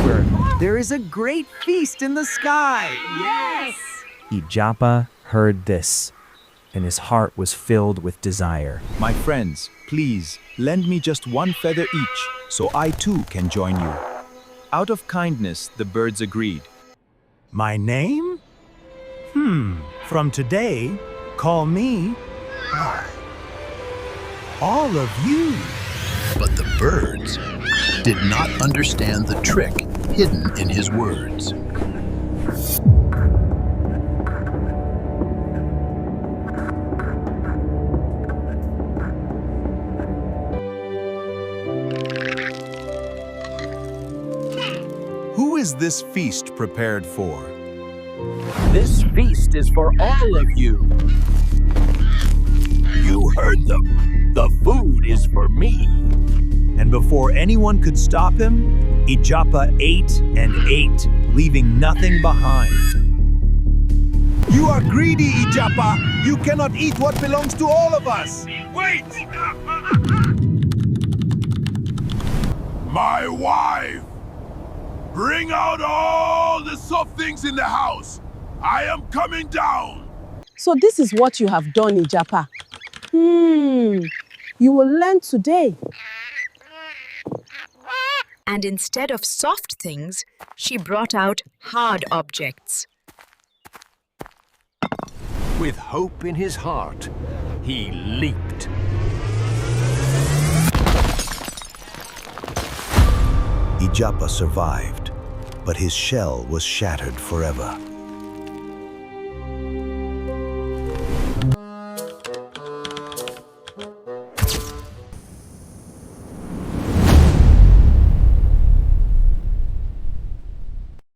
Remember, there is a great feast in the sky. Yes! Ijapa heard this, and his heart was filled with desire. My friends, please, lend me just one feather each, so I too can join you. Out of kindness, the birds agreed. My name? From today, call me all of you. But the birds did not understand the trick hidden in his words. Who is this feast prepared for? This feast is for all of you. You heard them. The food is for me. And before anyone could stop him, Ijapa ate and ate, leaving nothing behind. You are greedy, Ijapa! You cannot eat what belongs to all of us! Wait! My wife! Bring out all the soft things in the house! I am coming down! So this is what you have done, Ijapa. You will learn today. And instead of soft things, she brought out hard objects. With hope in his heart, he leaped. Ijapa survived, but his shell was shattered forever.